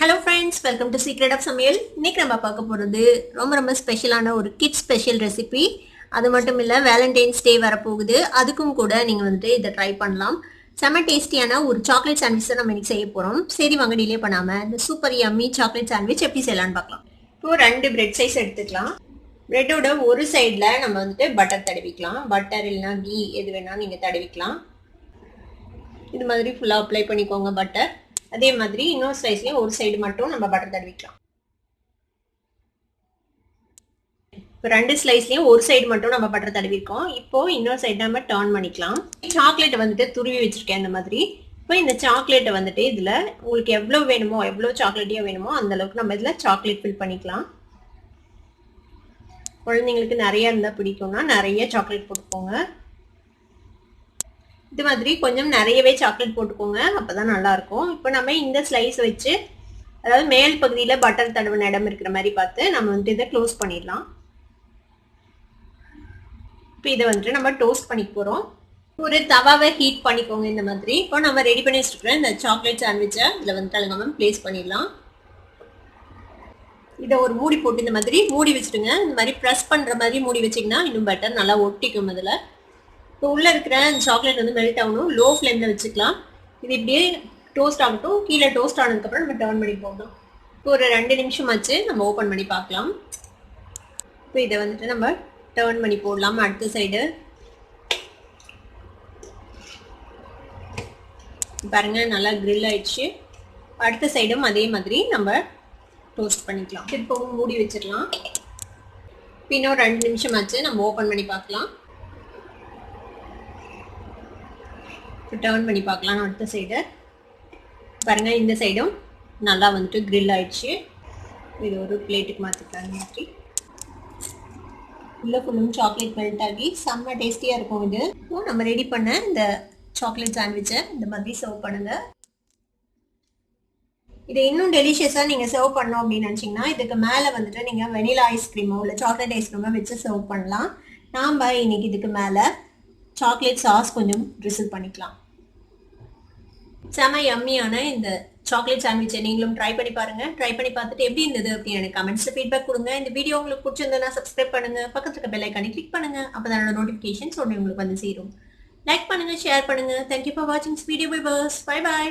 Hello friends, welcome to Secret of Samuel. இன்னைக்கு நம்ம பார்க்க போறது ரொம்ப ஸ்பெஷலான ஒரு கிட்ஸ் ஸ்பெஷல் ரெசிபி. அது மட்டும் இல்ல வேலண்டைன்ஸ் டே வரப்போகுது. அதுக்கும் கூட நீங்க வந்துட்டு இதை ட்ரை பண்ணலாம். செம டேஸ்டியான ஒரு சாக்லேட் சாண்ட்விச் தான் நம்ம இன்னைக்கு செய்ய போறோம். சரி வாங்க டிலே பண்ணாம இந்த சூப்பர் யம்மி சாக்லேட் சாண்ட்விச் எப்படி செய்யலாம்னு பார்க்கலாம். இப்போ 2 பிரெட் சைஸ் எடுத்துக்கலாம். பிரெட்டோட ஒரு சைடுல நம்ம வந்துட்டு பட்டர் தடவிக்கலாம். பட்டர் இல்லைன்னா கீ எது வேணா நீங்க தடவிக்கலாம். இது மாதிரி ஃபுல்லா அப்ளை பண்ணிக்கோங்க பட்டர். அதே மாதிரி இன்னொரு ஸ்லைஸ்லயும் ஒரு சைடு மட்டும் நம்ம பட்டர் தடவிக்கலாம். இப்போ 2 ஸ்லைஸ்லயும் ஒரு சைடு மட்டும் நம்ம பட்டர் தடவிருக்கோம். இப்போ இன்னொரு சைடு நம்ம டர்ன் பண்ணிக்கலாம். சாக்லேட் வந்துட்டு துருவி வச்சிருக்கேன் இந்த மாதிரி. இப்போ இந்த சாக்லேட்டை வந்துட்டு இதுல உங்களுக்கு எவ்வளவு வேணுமோ எவ்வளவு சாக்லேட்டியா வேணுமோ அந்த அளவுக்கு நம்ம இதுல சாக்லேட் ஃபில் பண்ணிக்கலாம். குழந்தைங்களுக்கு நிறைய இருந்தா பிடிக்கும்னா நிறைய சாக்லேட் போட்டுக்கோங்க. இது மாதிரி கொஞ்சம் நிறையவே சாக்லேட் போட்டுக்கோங்க, அப்பதான் நல்லா இருக்கும். இப்போ நம்ம இந்த ஸ்லைஸ் வச்சு அதாவது மேல் பகுதியில பட்டர் தடவின இடம் இருக்கிற மாதிரி பார்த்து நம்ம வந்துட்டு இதை க்ளோஸ் பண்ணிடலாம். இப்போ இதை வந்துட்டு நம்ம டோஸ்ட் பண்ணி போறோம். ஒரு தவாவை ஹீட் பண்ணிக்கோங்க இந்த மாதிரி. இப்போ நம்ம ரெடி பண்ணி வச்சுருக்கிற இந்த சாக்லேட் சாண்ட்விச்சை இதில் வந்துட்டு நம்ம பிளேஸ் பண்ணிடலாம். இதை ஒரு மூடி போட்டு இந்த மாதிரி மூடி வச்சுடுங்க. இந்த மாதிரி ப்ரெஸ் பண்ற மாதிரி மூடி வச்சிங்கன்னா இன்னும் பெட்டர், நல்லா ஒட்டிக்கும் அதில். இப்போ உள்ள இருக்கிற சாக்லேட் வந்து மெல்ட் ஆகணும். லோ ஃப்ளேம்ல வச்சுக்கலாம். இது இப்படியே டோஸ்ட் ஆகட்டும். கீழே டோஸ்ட் ஆனதுக்கப்புறம் நம்ம டர்ன் பண்ணி போடணும். இப்போ ஒரு 2 நிமிஷம் ஆச்சு, நம்ம ஓப்பன் பண்ணி பார்க்கலாம். இப்போ இதை வந்துட்டு நம்ம டர்ன் பண்ணி போடலாம். அடுத்த சைடு பாருங்க நல்லா கிரில் ஆயிடுச்சு. அடுத்த சைடும் அதே மாதிரி நம்ம டோஸ்ட் பண்ணிக்கலாம். திருப்பவும் மூடி வச்சிடலாம். இன்னும் 2 நிமிஷம் ஆச்சு, நம்ம ஓப்பன் பண்ணி பார்க்கலாம். டர்ன் பண்ணி பார்க்கலாம். அடுத்த சைடு பாருங்க, இந்த சைடும் நல்லா வந்துட்டு கிரில் ஆயிடுச்சு. இது ஒரு பிளேட்டுக்கு மாற்றிக்கலாம். மாதிரி உள்ள ஃபுல்லும் சாக்லேட் மெல்ட் ஆகி செம்ம டேஸ்டியாக இருக்கும். இது நம்ம ரெடி பண்ண இந்த சாக்லேட் சாண்ட்விச்சை இந்த மாதிரி சர்வ் பண்ணுங்க. இதை இன்னும் டெலிஷியஸாக நீங்கள் சர்வ் பண்ணோம் அப்படின்னு நினச்சிங்கன்னா இதுக்கு மேலே வந்துட்டு நீங்கள் வெனிலா ஐஸ்கிரீமோ இல்லை சாக்லேட் ஐஸ்கிரீமோ வச்சு சர்வ் பண்ணலாம். நாம் இன்னைக்கு இதுக்கு மேலே சாக்லேட் சாஸ் கொஞ்சம் ட்ரிசில் பண்ணிக்கலாம். செம யம்மியான இந்த சாக்லேட் சாண்ட்விச்சை நீங்களும் ட்ரை பண்ணி பாருங்க. ட்ரை பண்ணி பார்த்துட்டு எப்படி இருந்தது அப்படின்னு எனக்கு கமெண்ட்ஸ்ல ஃபீட்பேக் கொடுங்க. இந்த வீடியோ உங்களுக்கு பிடிச்சிருந்ததுன்னா சப்ஸ்கிரைப் பண்ணுங்க, பக்கத்துல இருக்க பெல் ஐகானை கிளிக் பண்ணுங்க. அப்பதான் நோட்டிஃபிகேஷன்ஸ் உடனே உங்களுக்கு வந்து சேரும். லைக் பண்ணுங்க, ஷேர் பண்ணுங்க. தேங்க்யூ ஃபார் வாட்சிங் திஸ் வீடியோ. Bye by.